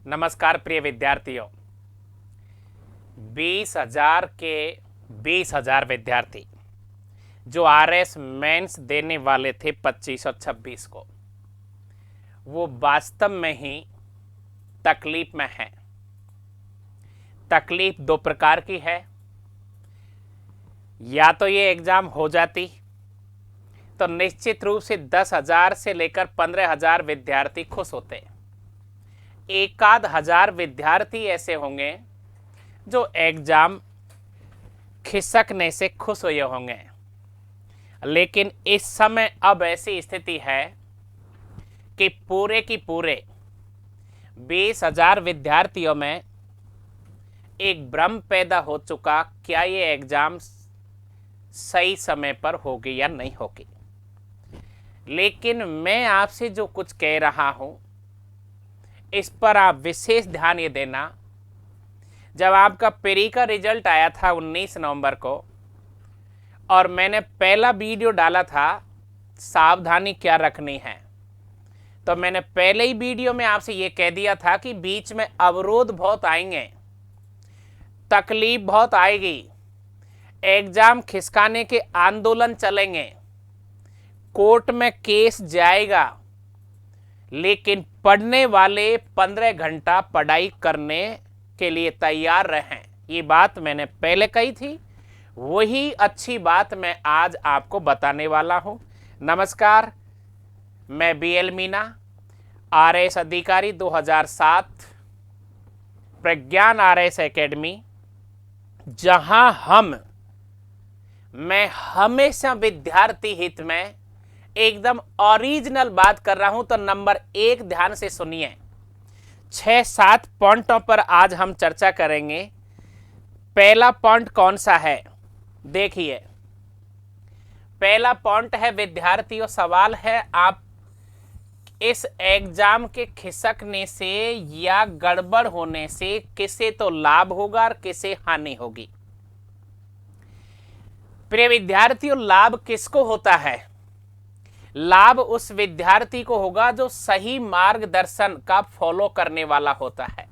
नमस्कार प्रिय विद्यार्थियों। 20,000 के 20,000 विद्यार्थी जो आरएस मेंस देने वाले थे 25 और 26 को, वो वास्तव में ही तकलीफ में हैं। तकलीफ दो प्रकार की है। या तो ये एग्जाम हो जाती तो निश्चित रूप से 10,000 से लेकर 15,000 विद्यार्थी खुश होते। एक आध हजार विद्यार्थी ऐसे होंगे जो एग्जाम खिसकने से खुश हुए होंगे। लेकिन इस समय अब ऐसी स्थिति है कि पूरे की पूरे 20,000 विद्यार्थियों में एक भ्रम पैदा हो चुका, क्या ये एग्जाम सही समय पर होगी या नहीं होगी। लेकिन मैं आपसे जो कुछ कह रहा हूं इस पर आप विशेष ध्यान ये देना। जब आपका प्री का रिजल्ट आया था 19 नवंबर को और मैंने पहला वीडियो डाला था सावधानी क्या रखनी है, तो मैंने पहले ही वीडियो में आपसे ये कह दिया था कि बीच में अवरोध बहुत आएंगे, तकलीफ बहुत आएगी, एग्जाम खिसकाने के आंदोलन चलेंगे, कोर्ट में केस जाएगा। लेकिन पढ़ने वाले 15 घंटा पढ़ाई करने के लिए तैयार रहें। ये बात मैंने पहले कही थी, वही अच्छी बात मैं आज आपको बताने वाला हूं। नमस्कार, मैं बीएल मीना, आरएस अधिकारी 2007, प्रज्ञान आरएस एकेडमी, जहां मैं हमेशा विद्यार्थी हित में एकदम ओरिजिनल बात कर रहा हूं। तो नंबर 1 ध्यान से सुनिए। 6-7 पॉइंटों पर आज हम चर्चा करेंगे। पहला पॉइंट कौन सा है, देखिए। पहला पॉइंट है विद्यार्थियों, सवाल है आप इस एग्जाम के खिसकने से या गड़बड़ होने से किसे तो लाभ होगा और किसे हानि होगी। प्रिय विद्यार्थियों, लाभ किसको होता है? लाभ उस विद्यार्थी को होगा जो सही मार्गदर्शन का फॉलो करने वाला होता है।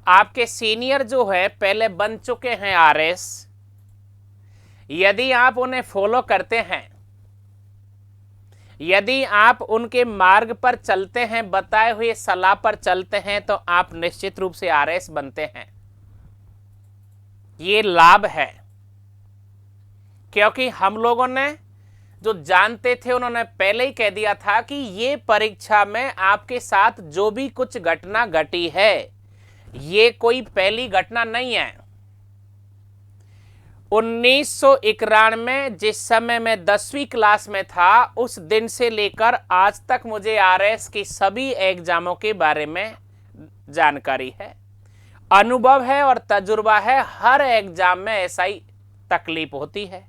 आपके सीनियर जो है पहले बन चुके हैं आरएस, यदि आप उन्हें फॉलो करते हैं, यदि आप उनके मार्ग पर चलते हैं, बताए हुए सलाह पर चलते हैं, तो आप निश्चित रूप से आरएस बनते हैं। ये लाभ है, क्योंकि हम लोगों ने जो जानते थे उन्होंने पहले ही कह दिया था कि ये परीक्षा में आपके साथ जो भी कुछ घटना घटी है ये कोई पहली घटना नहीं है। 1991 जिस समय मैं 10वीं क्लास में था, उस दिन से लेकर आज तक मुझे आरएस की सभी एग्जामों के बारे में जानकारी है, अनुभव है और तजुर्बा है। हर एग्जाम में ऐसा ही तकलीफ होती है।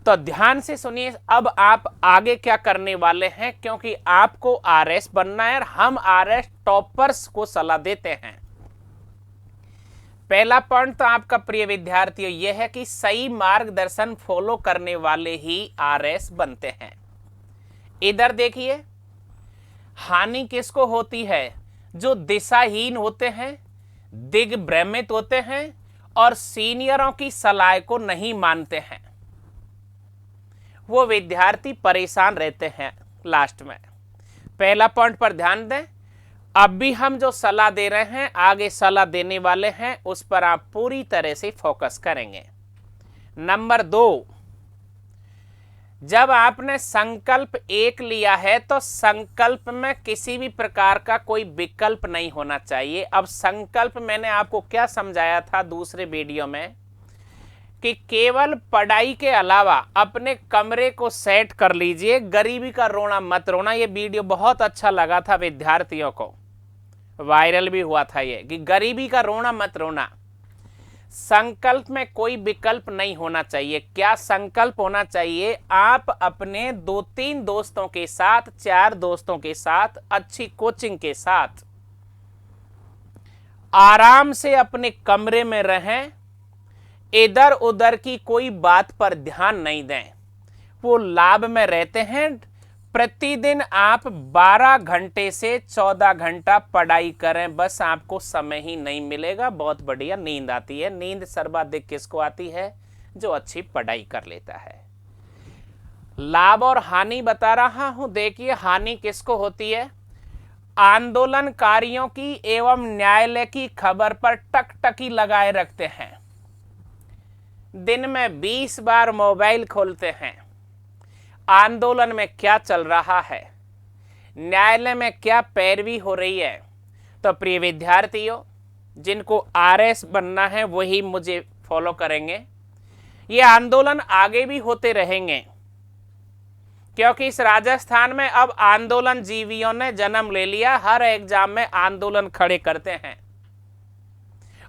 तो ध्यान से सुनिए, अब आप आगे क्या करने वाले हैं, क्योंकि आपको आरएस बनना है और हम आरएस टॉपर्स को सलाह देते हैं। पहला पॉइंट तो आपका प्रिय विद्यार्थियों यह है कि सही मार्गदर्शन फॉलो करने वाले ही आरएस बनते हैं। इधर देखिए, हानि किसको होती है? जो दिशाहीन होते हैं, दिग्भ्रमित होते हैं और सीनियरों की सलाह को नहीं मानते हैं, वो विद्यार्थी परेशान रहते हैं लास्ट में। पहला पॉइंट पर ध्यान दें। अब भी हम जो सलाह दे रहे हैं, आगे सलाह देने वाले हैं, उस पर आप पूरी तरह से फोकस करेंगे। नंबर 2, जब आपने संकल्प 1 लिया है तो संकल्प में किसी भी प्रकार का कोई विकल्प नहीं होना चाहिए। अब संकल्प मैंने आपको क्या समझाया था दूसरे वीडियो में, कि केवल पढ़ाई के अलावा अपने कमरे को सेट कर लीजिए, गरीबी का रोना मत रोना। ये वीडियो बहुत अच्छा लगा था विद्यार्थियों को, वायरल भी हुआ था ये, कि गरीबी का रोना मत रोना। संकल्प में कोई विकल्प नहीं होना चाहिए। क्या संकल्प होना चाहिए? आप अपने 2-3 दोस्तों के साथ, 4 दोस्तों के साथ, अच्छी कोचिंग के साथ आराम से अपने कमरे में रहें, इधर उधर की कोई बात पर ध्यान नहीं दें। वो लाभ में रहते हैं, प्रतिदिन आप 12 घंटे से 14 घंटा पढ़ाई करें, बस आपको समय ही नहीं मिलेगा। बहुत बढ़िया नींद आती है। नींद सर्वाधिक किसको आती है? जो अच्छी पढ़ाई कर लेता है। लाभ और हानि बता रहा हूं। देखिए, हानि किसको होती है? आंदोलनकारियों की एवं न्यायालय की खबर पर टकटकी लगाए रखते हैं, दिन में 20 बार मोबाइल खोलते हैं, आंदोलन में क्या चल रहा है, न्यायालय में क्या पैरवी हो रही है। तो प्रिय विद्यार्थियों, जिनको आरएस बनना है वही मुझे फॉलो करेंगे। ये आंदोलन आगे भी होते रहेंगे, क्योंकि इस राजस्थान में अब आंदोलन जीवियों ने जन्म ले लिया। हर एग्जाम में आंदोलन खड़े करते हैं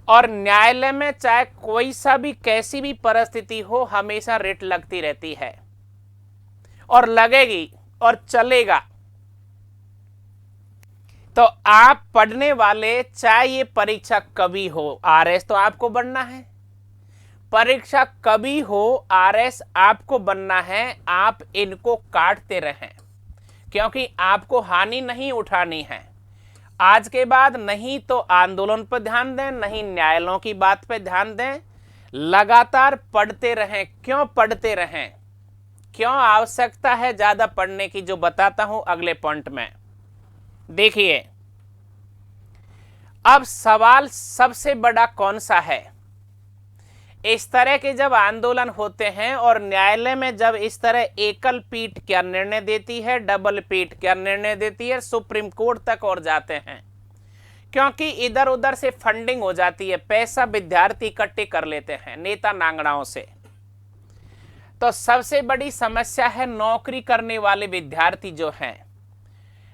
और न्यायालय में चाहे कोई सा भी कैसी भी परिस्थिति हो, हमेशा रिट लगती रहती है और लगेगी और चलेगा। तो आप पढ़ने वाले, चाहे ये परीक्षा कभी हो, आरएस तो आपको बनना है, परीक्षा कभी हो, आरएस आपको बनना है। आप इनको काटते रहें, क्योंकि आपको हानि नहीं उठानी है। आज के बाद नहीं तो आंदोलन पर ध्यान दें, नहीं न्यायालयों की बात पे ध्यान दें। लगातार पढ़ते रहें। क्यों पढ़ते रहें? क्यों आवश्यकता है ज्यादा पढ़ने की, जो बताता हूं अगले पॉइंट में। देखिए, अब सवाल सबसे बड़ा कौन सा है? इस तरह के जब आंदोलन होते हैं और न्यायालय में जब इस तरह एकल पीठ क्या निर्णय देती है, डबल पीठ क्या निर्णय देती है, सुप्रीम कोर्ट तक और जाते हैं, क्योंकि इधर उधर से फंडिंग हो जाती है, पैसा विद्यार्थी इकट्ठे कर लेते हैं नेता नांगड़ाओं से। तो सबसे बड़ी समस्या है नौकरी करने वाले विद्यार्थी जो हैं,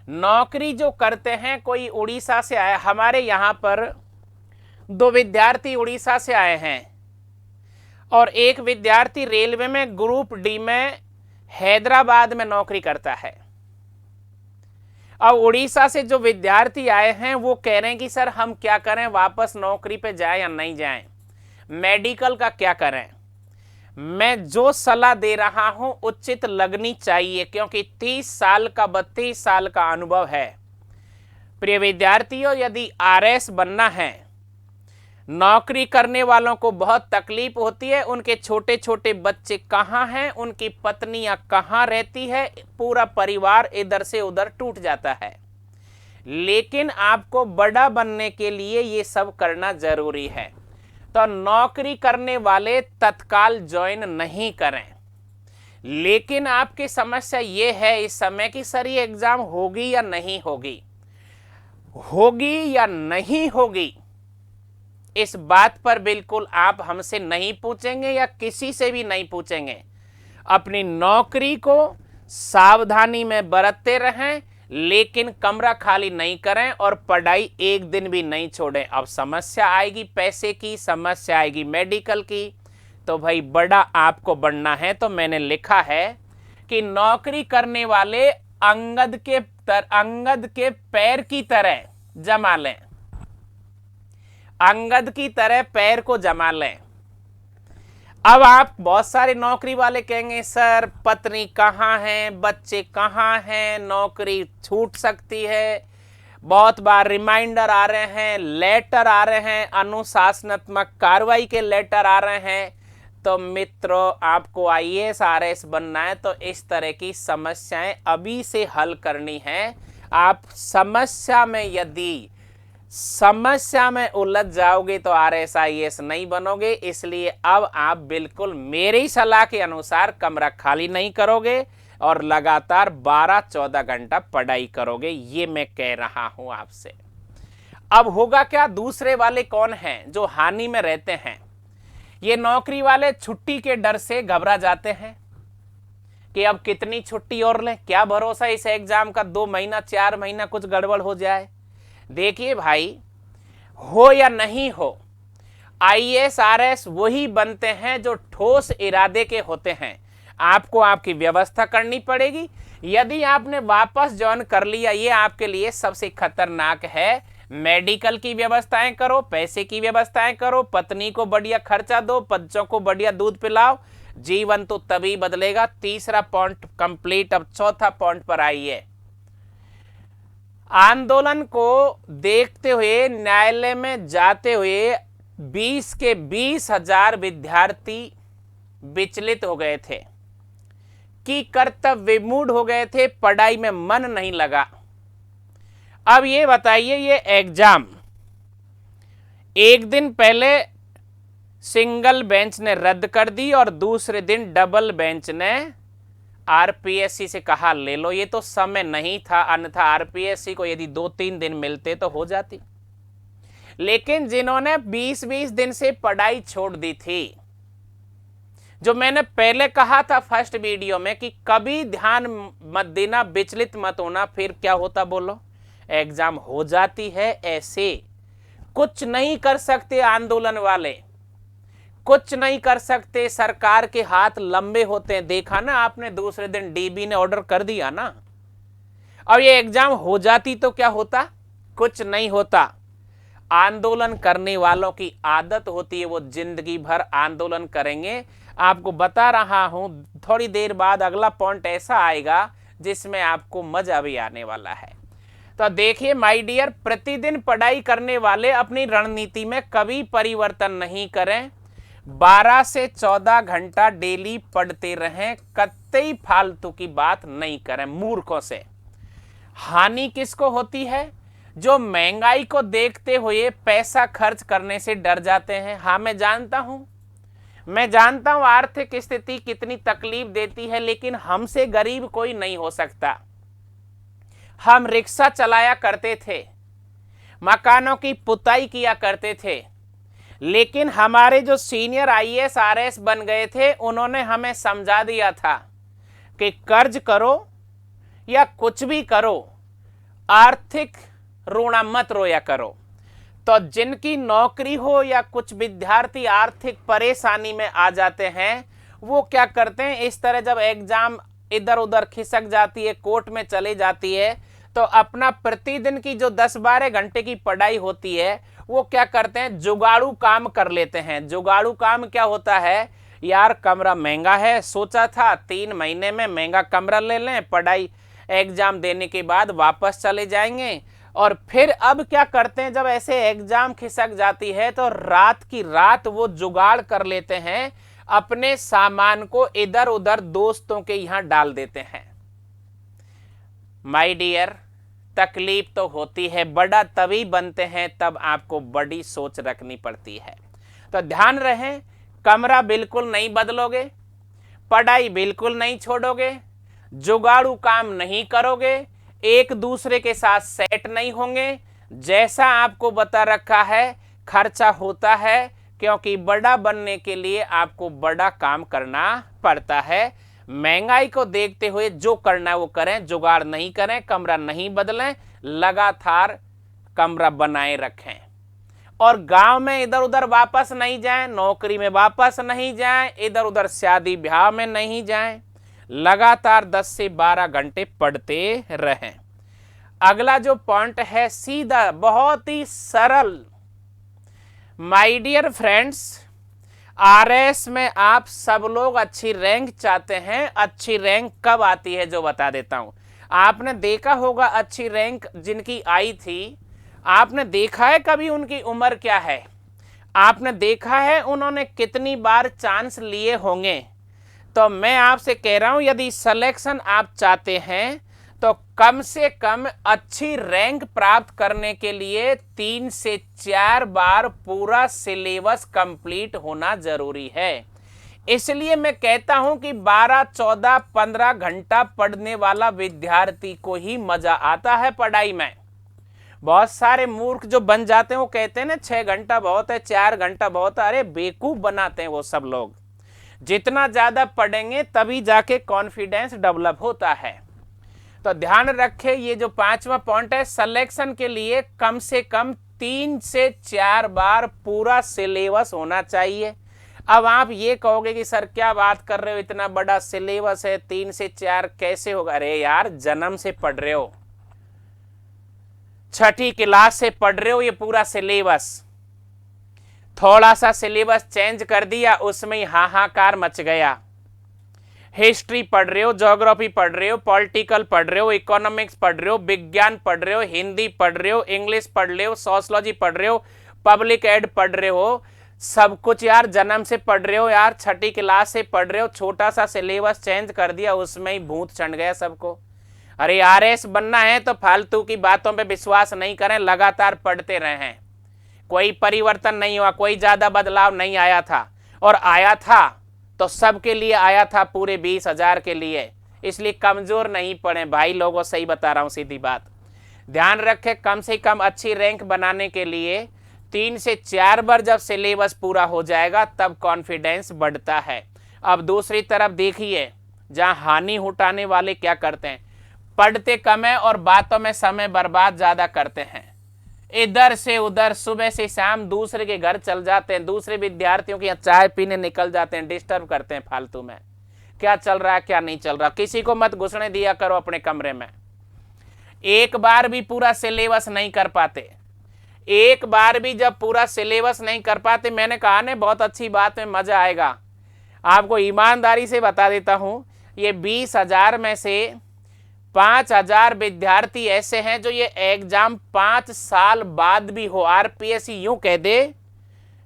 नौकरी जो करते हैं। कोई उड़ीसा से आया, हमारे यहाँ पर 2 विद्यार्थी उड़ीसा से आए हैं और एक विद्यार्थी रेलवे में ग्रुप डी में हैदराबाद में नौकरी करता है। अब उड़ीसा से जो विद्यार्थी आए हैं वो कह रहे हैं कि सर हम क्या करें, वापस नौकरी पे जाएं या नहीं जाएं, मेडिकल का क्या करें। मैं जो सलाह दे रहा हूं उचित लगनी चाहिए, क्योंकि 30 साल का 32 साल का अनुभव है। प्रिय विद्यार्थियों, यदि आरएस बनना है, नौकरी करने वालों को बहुत तकलीफ होती है। उनके छोटे छोटे बच्चे कहाँ हैं, उनकी पत्नियां कहाँ रहती है, पूरा परिवार इधर से उधर टूट जाता है। लेकिन आपको बड़ा बनने के लिए ये सब करना जरूरी है। तो नौकरी करने वाले तत्काल ज्वाइन नहीं करें। लेकिन आपकी समस्या ये है इस समय कि सर ये एग्जाम होगी या नहीं होगी, होगी या नहीं होगी, इस बात पर बिल्कुल आप हमसे नहीं पूछेंगे या किसी से भी नहीं पूछेंगे। अपनी नौकरी को सावधानी में बरतते रहें, लेकिन कमरा खाली नहीं करें और पढ़ाई एक दिन भी नहीं छोड़ें। अब समस्या आएगी पैसे की, समस्या आएगी मेडिकल की, तो भाई बड़ा आपको बनना है। तो मैंने लिखा है कि नौकरी करने वाले अंगद के पैर की तरह जमा लें, अंगद की तरह पैर को जमा लें। अब आप बहुत सारे नौकरी वाले कहेंगे सर पत्नी कहाँ है, बच्चे कहाँ हैं, नौकरी छूट सकती है। बहुत बार रिमाइंडर आ रहे हैं, लेटर आ रहे हैं, अनुशासनात्मक कार्रवाई के लेटर आ रहे हैं। तो मित्रों, आपको आईएएस आरएएस बनना है तो इस तरह की समस्याएं अभी से हल करनी है। आप समस्या में उलझ जाओगे तो आरएएस आईएएस नहीं बनोगे। इसलिए अब आप बिल्कुल मेरी सलाह के अनुसार कमरा खाली नहीं करोगे और लगातार 12-14 घंटा पढ़ाई करोगे, ये मैं कह रहा हूं आपसे। अब होगा क्या? दूसरे वाले कौन हैं जो हानि में रहते हैं? ये नौकरी वाले छुट्टी के डर से घबरा जाते हैं कि अब कितनी छुट्टी और लें, क्या भरोसा इस एग्जाम का, 2 महीना 4 महीना कुछ गड़बड़ हो जाए। देखिए भाई, हो या नहीं हो, आईएएस आरएएस वही बनते हैं जो ठोस इरादे के होते हैं। आपको आपकी व्यवस्था करनी पड़ेगी। यदि आपने वापस ज्वाइन कर लिया, ये आपके लिए सबसे खतरनाक है। मेडिकल की व्यवस्थाएं करो, पैसे की व्यवस्थाएं करो, पत्नी को बढ़िया खर्चा दो, बच्चों को बढ़िया दूध पिलाओ, जीवन तो तभी बदलेगा। तीसरा पॉइंट कंप्लीट। अब चौथा पॉइंट पर आइए। आंदोलन को देखते हुए न्यायालय में जाते हुए 20 के 20,000 विद्यार्थी विचलित हो गए थे कि कर्तव्य विमूढ़ हो गए थे, पढ़ाई में मन नहीं लगा। अब ये बताइए, ये एग्जाम एक दिन पहले सिंगल बेंच ने रद्द कर दी और दूसरे दिन डबल बेंच ने आरपीएससी से कहा ले लो। ये तो समय नहीं था, अन्यथा आरपीएससी को यदि 2-3 दिन मिलते तो हो जाती। लेकिन जिन्होंने 20-20 दिन से पढ़ाई छोड़ दी थी, जो मैंने पहले कहा था फर्स्ट वीडियो में कि कभी ध्यान मत देना, विचलित मत होना, फिर क्या होता बोलो, एग्जाम हो जाती है। ऐसे कुछ नहीं कर सकते आंदोलन वाले, कुछ नहीं कर सकते। सरकार के हाथ लंबे होते हैं, देखा ना आपने, दूसरे दिन डीबी ने ऑर्डर कर दिया ना। अब ये एग्जाम हो जाती तो क्या होता, कुछ नहीं होता। आंदोलन करने वालों की आदत होती है, वो जिंदगी भर आंदोलन करेंगे। आपको बता रहा हूं, थोड़ी देर बाद अगला पॉइंट ऐसा आएगा जिसमें आपको मजा भी आने वाला है। तो देखिए माय डियर, प्रतिदिन पढ़ाई करने वाले अपनी रणनीति में कभी परिवर्तन नहीं करें। 12 से 14 घंटा डेली पढ़ते रहें, कतई फालतू की बात नहीं करें मूर्खों से। हानि किसको होती है, जो महंगाई को देखते हुए पैसा खर्च करने से डर जाते हैं। हाँ मैं जानता हूं आर्थिक स्थिति कितनी तकलीफ देती है, लेकिन हमसे गरीब कोई नहीं हो सकता। हम रिक्शा चलाया करते थे, मकानों की पुताई किया करते थे, लेकिन हमारे जो सीनियर आईएएस आरएस बन गए थे, उन्होंने हमें समझा दिया था कि कर्ज करो या कुछ भी करो, आर्थिक रोना मत रोया करो। तो जिनकी नौकरी हो या कुछ विद्यार्थी आर्थिक परेशानी में आ जाते हैं, वो क्या करते हैं, इस तरह जब एग्जाम इधर उधर खिसक जाती है, कोर्ट में चली जाती है, तो अपना प्रतिदिन की जो 10-12 घंटे की पढ़ाई होती है, वो क्या करते हैं, जुगाड़ू काम कर लेते हैं। जुगाड़ू काम क्या होता है, यार कमरा महंगा है, सोचा था 3 महीने में महंगा कमरा ले लें, पढ़ाई एग्जाम देने के बाद वापस चले जाएंगे। और फिर अब क्या करते हैं, जब ऐसे एग्जाम खिसक जाती है तो रात की रात वो जुगाड़ कर लेते हैं, अपने सामान को इधर उधर दोस्तों के यहां डाल देते हैं। माय डियर, तकलीफ तो होती है, बड़ा तभी बनते हैं तब आपको बड़ी सोच रखनी पड़ती है। तो ध्यान रहे, कमरा बिल्कुल नहीं बदलोगे, पढ़ाई बिल्कुल नहीं छोड़ोगे, जुगाड़ू काम नहीं करोगे, एक दूसरे के साथ सेट नहीं होंगे। जैसा आपको बता रखा है, खर्चा होता है, क्योंकि बड़ा बनने के लिए आपको बड़ा काम करना पड़ता है। महंगाई को देखते हुए जो करना है वो करें, जुगाड़ नहीं करें, कमरा नहीं बदलें, लगातार कमरा बनाए रखें। और गांव में इधर उधर वापस नहीं जाएं, नौकरी में वापस नहीं जाएं, इधर उधर शादी ब्याह में नहीं जाएं, लगातार 10 से 12 घंटे पढ़ते रहें। अगला जो पॉइंट है सीधा, बहुत ही सरल। माय डियर फ्रेंड्स, आरएस में आप सब लोग अच्छी रैंक चाहते हैं। अच्छी रैंक कब आती है जो बता देता हूं। आपने देखा होगा अच्छी रैंक जिनकी आई थी, आपने देखा है कभी उनकी उम्र क्या है, आपने देखा है उन्होंने कितनी बार चांस लिए होंगे। तो मैं आपसे कह रहा हूं, यदि सिलेक्शन आप चाहते हैं तो कम से कम अच्छी रैंक प्राप्त करने के लिए 3 से 4 बार पूरा सिलेबस कंप्लीट होना जरूरी है। इसलिए मैं कहता हूं कि 12, 14, 15 घंटा पढ़ने वाला विद्यार्थी को ही मजा आता है पढ़ाई में। बहुत सारे मूर्ख जो बन जाते हैं वो कहते हैं ना 6 घंटा बहुत है, 4 घंटा बहुत है। अरे बेवकूफ बनाते हैं वो सब लोग। जितना ज्यादा पढ़ेंगे तभी जाके कॉन्फिडेंस डेवलप होता है। तो ध्यान रखें, ये जो 5वां पॉइंट है, सिलेक्शन के लिए कम से कम 3 से 4 बार पूरा सिलेबस होना चाहिए। अब आप ये कहोगे कि सर क्या बात कर रहे हो, इतना बड़ा सिलेबस है, 3 से 4 कैसे होगा। अरे यार, जन्म से पढ़ रहे हो, 6ठी क्लास से पढ़ रहे हो ये पूरा सिलेबस, थोड़ा सा सिलेबस चेंज कर दिया, उसमें ही हाहाकार मच गया। हिस्ट्री पढ़ रहे हो, ज्योग्राफी पढ़ रहे हो, पॉलिटिकल पढ़ रहे हो, इकोनॉमिक्स पढ़ रहे हो, विज्ञान पढ़ रहे हो, हिंदी पढ़ रहे हो, इंग्लिश पढ़ रहे हो, सोशलॉजी पढ़ रहे हो, पब्लिक एड पढ़ रहे हो, सब कुछ यार जन्म से पढ़ रहे हो यार, छठी क्लास से पढ़ रहे हो। छोटा सा सिलेबस चेंज कर दिया, उसमें ही भूत चढ़ गया सबको। अरे आरएस बनना है तो फालतू की बातों पे विश्वास नहीं करें, लगातार पढ़ते रहें। कोई परिवर्तन नहीं हुआ, कोई ज्यादा बदलाव नहीं आया था, और आया था तो सबके लिए आया था, पूरे 20,000 के लिए। इसलिए कमजोर नहीं पड़े भाई लोगों, सही बता रहा हूं सीधी बात। ध्यान रखें, कम से कम अच्छी रैंक बनाने के लिए 3 से 4 बार जब सिलेबस पूरा हो जाएगा तब कॉन्फिडेंस बढ़ता है। अब दूसरी तरफ देखिए, जहां हानि उठाने वाले क्या करते हैं, पढ़ते कम है और बातों में समय बर्बाद ज्यादा करते हैं। इधर से उधर सुबह से शाम दूसरे के घर चल जाते हैं, दूसरे विद्यार्थियों की चाय पीने निकल जाते हैं, डिस्टर्ब करते हैं फालतू में। क्या चल रहा है क्या नहीं चल रहा, किसी को मत घुसने दिया करो अपने कमरे में। एक बार भी पूरा सिलेबस नहीं कर पाते, एक बार भी जब पूरा सिलेबस नहीं कर पाते, मैंने कहा ना बहुत अच्छी बात में मजा आएगा। आपको ईमानदारी से बता देता हूं, ये 20,000 में से 5,000 विद्यार्थी ऐसे हैं जो ये एग्जाम 5 साल बाद भी हो। आरपीएससी यूं कह दे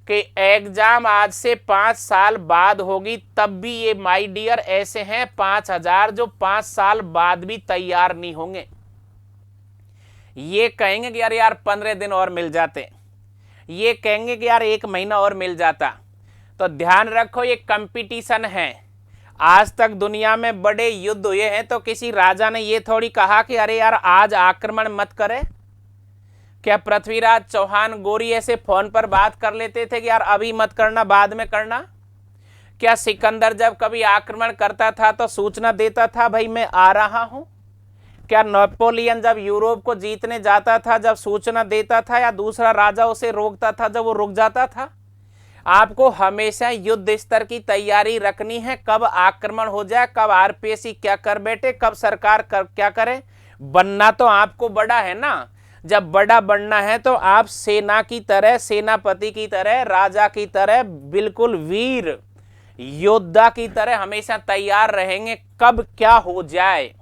कि एग्जाम आज से 5 साल बाद होगी, तब भी ये माय डियर ऐसे हैं 5,000 जो 5 साल बाद भी तैयार नहीं होंगे। ये कहेंगे कि यार 15 दिन और मिल जाते, ये कहेंगे कि यार 1 महीना और मिल जाता। तो ध्यान रखो, ये कंपटीशन है। आज तक दुनिया में बड़े युद्ध हुए हैं तो किसी राजा ने ये थोड़ी कहा कि अरे यार आज आक्रमण मत करे। क्या पृथ्वीराज चौहान गोरी ऐसे फोन पर बात कर लेते थे कि यार अभी मत करना, बाद में करना? क्या सिकंदर जब कभी आक्रमण करता था तो सूचना देता था भाई मैं आ रहा हूं? क्या नेपोलियन जब यूरोप को जीतने जाता था जब सूचना देता था, या दूसरा राजा उसे रोकता था जब वो रुक जाता था? आपको हमेशा युद्ध स्तर की तैयारी रखनी है, कब आक्रमण हो जाए, कब आरपीएससी क्या कर बैठे, कब सरकार क्या करे। बनना तो आपको बड़ा है ना, जब बड़ा बनना है तो आप सेना की तरह, सेनापति की तरह, राजा की तरह, बिल्कुल वीर योद्धा की तरह हमेशा तैयार रहेंगे, कब क्या हो जाए।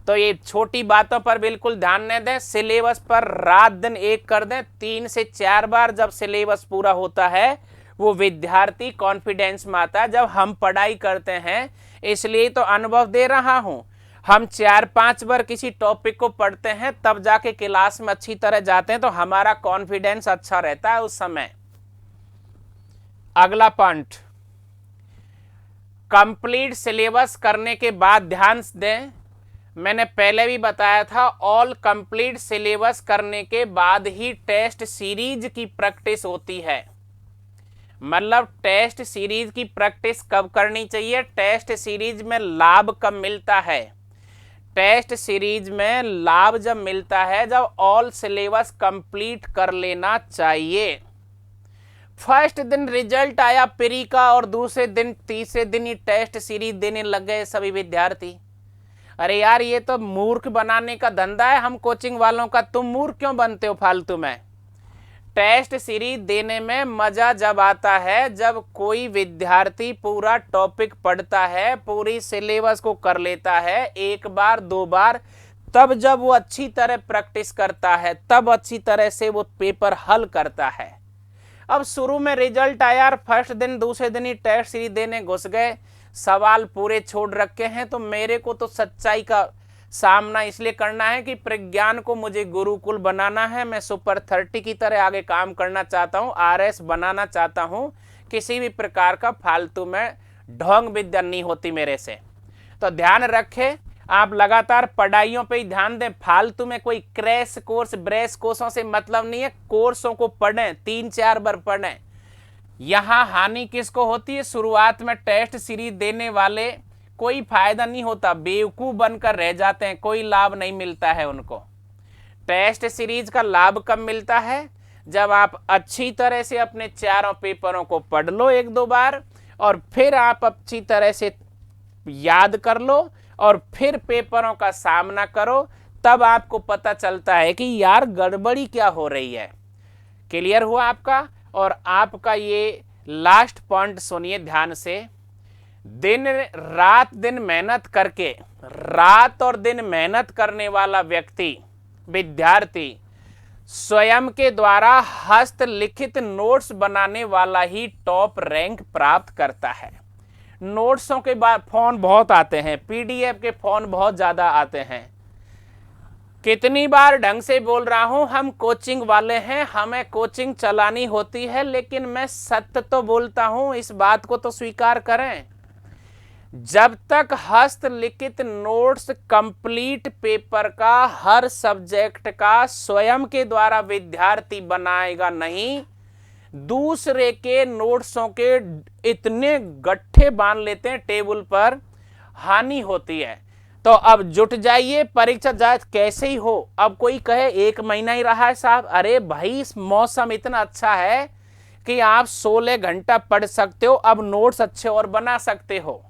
तो ये छोटी बातों पर बिल्कुल ध्यान न दें, सिलेबस पर रात दिन एक कर दें। 3 से 4 बार जब सिलेबस पूरा होता है वो विद्यार्थी कॉन्फिडेंस में आता है। जब हम पढ़ाई करते हैं, इसलिए तो अनुभव दे रहा हूं, हम 4-5 बार किसी टॉपिक को पढ़ते हैं तब जाके क्लास में अच्छी तरह जाते हैं, तो हमारा कॉन्फिडेंस अच्छा रहता है उस समय। अगला पॉइंट, कंप्लीट सिलेबस करने के बाद ध्यान दें, मैंने पहले भी बताया था, ऑल कंप्लीट सिलेबस करने के बाद ही टेस्ट सीरीज की प्रैक्टिस होती है। मतलब टेस्ट सीरीज की प्रैक्टिस कब करनी चाहिए? टेस्ट सीरीज में लाभ कब मिलता है? टेस्ट सीरीज में लाभ जब मिलता है जब ऑल सिलेबस कंप्लीट कर लेना चाहिए। फर्स्ट दिन रिजल्ट आया प्री का और दूसरे दिन, तीसरे दिन ही टेस्ट सीरीज देने लग गए सभी विद्यार्थी। अरे यार ये तो मूर्ख बनाने का धंधा है हम कोचिंग वालों का, तुम मूर्ख क्यों बनते हो फालतू में? टेस्ट सीरीज देने में मजा जब आता है जब कोई विद्यार्थी पूरा टॉपिक पढ़ता है, पूरी सिलेबस को कर लेता है 1 बार 2 बार, तब जब वो अच्छी तरह प्रैक्टिस करता है, तब अच्छी तरह से वो पेपर हल करता है। अब शुरू में रिजल्ट आया, फर्स्ट दिन दूसरे दिन ही टेस्ट सीरीज देने घुस गए, सवाल पूरे छोड़ रखे हैं, तो मेरे को तो सच्चाई का सामना इसलिए करना है कि प्रज्ञान को मुझे गुरुकुल बनाना है। मैं सुपर 30 की तरह आगे काम करना चाहता हूं, आरएस बनाना चाहता हूं। किसी भी प्रकार का फालतू में ढोंग विद्या नहीं होती मेरे से। तो ध्यान रखें, आप लगातार पढ़ाइयों पे ही ध्यान दें। फालतू में कोई क्रैश कोर्स, ब्रेश कोर्सों से मतलब नहीं है। कोर्सों को पढ़ें, 3-4 बार पढ़ें। यहां हानि किसको होती है? शुरुआत में टेस्ट सीरीज देने वाले कोई फायदा नहीं होता, बेवकूफ बनकर रह जाते हैं, कोई लाभ नहीं मिलता है उनको। टेस्ट सीरीज का लाभ कब मिलता है? जब आप अच्छी तरह से अपने चारों पेपरों को पढ़ लो 1-2 बार, और फिर आप अच्छी तरह से याद कर लो और फिर पेपरों का सामना करो, तब आपको पता चलता है कि यार गड़बड़ी क्या हो रही है। क्लियर हुआ आपका? और आपका ये लास्ट पॉइंट सुनिए ध्यान से। दिन रात दिन मेहनत करके, रात और दिन मेहनत करने वाला व्यक्ति, विद्यार्थी स्वयं के द्वारा हस्तलिखित नोट्स बनाने वाला ही टॉप रैंक प्राप्त करता है। नोट्सों के बाद फोन बहुत आते हैं, पीडीएफ के फोन बहुत ज्यादा आते हैं। कितनी बार ढंग से बोल रहा हूं, हम कोचिंग वाले हैं, हमें कोचिंग चलानी होती है, लेकिन मैं सत्य तो बोलता हूं, इस बात को तो स्वीकार करें। जब तक हस्तलिखित नोट्स कंप्लीट पेपर का हर सब्जेक्ट का स्वयं के द्वारा विद्यार्थी बनाएगा नहीं, दूसरे के नोट्सों के इतने गट्ठे बांध लेते हैं टेबल पर, हानि होती है। तो अब जुट जाइए, परीक्षा जाए कैसे ही हो। अब कोई कहे 1 महीना ही रहा है साहब, अरे भाई इस मौसम इतना अच्छा है कि आप 16 घंटा पढ़ सकते हो, अब नोट्स अच्छे और बना सकते हो।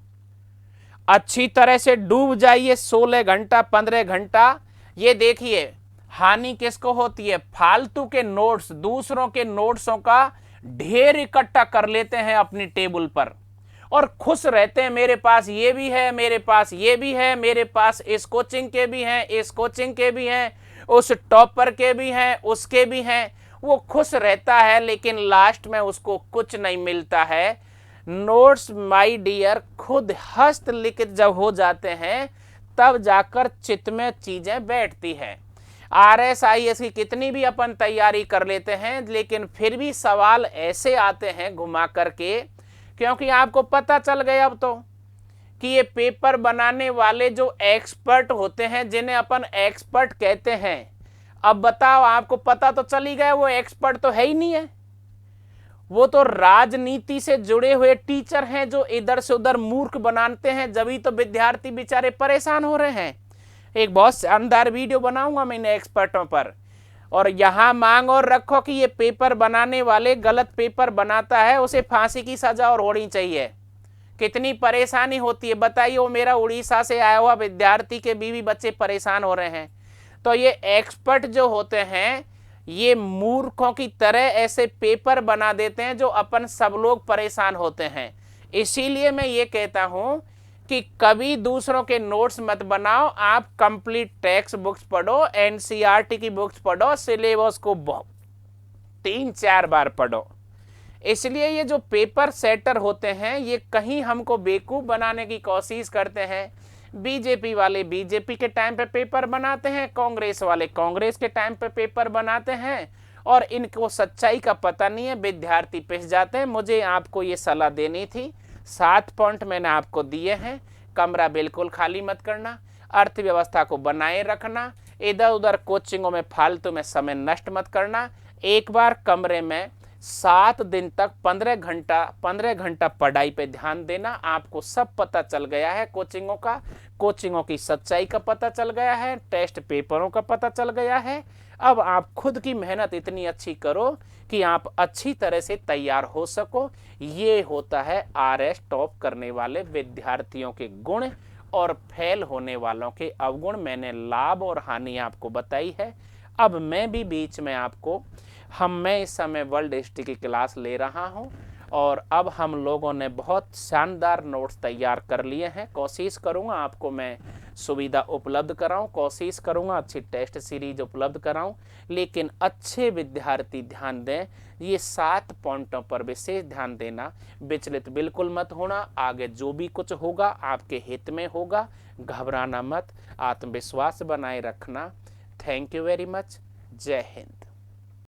अच्छी तरह से डूब जाइए 16 घंटा 15 घंटा। ये देखिए हानि किसको होती है, फालतू के नोट्स, दूसरों के नोट्सों का ढेर इकट्ठा कर लेते हैं अपनी टेबल पर और खुश रहते हैं, मेरे पास ये भी है, मेरे पास ये भी है, मेरे पास इस कोचिंग के भी हैं, इस कोचिंग के भी हैं, उस टॉपर के भी हैं, उसके भी हैं। वो खुश रहता है, लेकिन लास्ट में उसको कुछ नहीं मिलता है। नोट्स माय डियर खुद हस्तलिखित जब हो जाते हैं तब जाकर चित्त में चीजें बैठती है। RSIS की कितनी भी अपन तैयारी कर लेते हैं, लेकिन फिर भी सवाल ऐसे आते हैं घुमा करके, क्योंकि आपको पता चल गया अब तो कि ये पेपर बनाने वाले जो एक्सपर्ट होते हैं, जिन्हें अपन एक्सपर्ट कहते हैं, अब बताओ आपको पता तो चल ही गया वो एक्सपर्ट तो है ही नहीं है। वो तो राजनीति से जुड़े हुए टीचर हैं जो इधर से उधर मूर्ख बनाते हैं, जब ही तो विद्यार्थी बेचारे परेशान हो रहे हैं। एक बहुत शानदार वीडियो बनाऊंगा मैं इन एक्सपर्टों पर, और यहां मांग और रखो कि ये पेपर बनाने वाले गलत पेपर बनाता है, उसे फांसी की सजा और होनी चाहिए। कितनी परेशानी होती है बताइए। वो मेरा उड़ीसा से आया हुआ विद्यार्थी के बीवी बच्चे परेशान हो रहे हैं। तो ये एक्सपर्ट जो होते हैं, ये मूर्खों की तरह ऐसे पेपर बना देते हैं जो अपन सब लोग परेशान होते हैं। इसीलिए मैं ये कहता हूं कि कभी दूसरों के नोट्स मत बनाओ, आप कंप्लीट टेक्स्ट बुक्स पढ़ो, NCERT की बुक्स पढ़ो, सिलेबस को 3-4 बार पढ़ो। इसलिए ये जो पेपर सेटर होते हैं, ये कहीं हमको बेवकूफ बनाने की कोशिश करते हैं। बीजेपी वाले बीजेपी के टाइम पे पेपर बनाते हैं, कांग्रेस वाले कांग्रेस के टाइम पे पेपर बनाते हैं, और इनको सच्चाई का पता नहीं है, विद्यार्थी पिस जाते हैं। मुझे आपको ये सलाह देनी थी। 7 पॉइंट मैंने आपको दिए हैं। कमरा बिल्कुल खाली मत करना, अर्थव्यवस्था को बनाए रखना, इधर उधर कोचिंगों में फालतू में समय नष्ट मत करना। एक बार कमरे में 7 दिन तक 15 घंटा पढ़ाई पे ध्यान देना। आपको सब पता चल गया है, कोचिंगों की सच्चाई का पता चल गया है, टेस्ट पेपरों का पता चल गया है। अब आप खुद की मेहनत इतनी अच्छी करो कि आप अच्छी तरह से तैयार हो सको। ये होता है RS टॉप करने वाले विद्यार्थियों के गुण और फेल होने वालों के अवगुण। मैंने लाभ और हानि आपको बताई है। अब मैं भी बीच में आपको मैं इस समय वर्ल्ड हिस्ट्री की क्लास ले रहा हूं, और अब हम लोगों ने बहुत शानदार नोट्स तैयार कर लिए हैं। कोशिश करूंगा आपको मैं सुविधा उपलब्ध कराऊं, कोशिश करूंगा अच्छी टेस्ट सीरीज उपलब्ध कराऊं, लेकिन अच्छे विद्यार्थी ध्यान दें। ये 7 पॉइंटों पर विशेष ध्यान देना, विचलित बिल्कुल मत होना। आगे जो भी कुछ होगा आपके हित में होगा, घबराना मत, आत्मविश्वास बनाए रखना। Thank you very much. जय हिंद।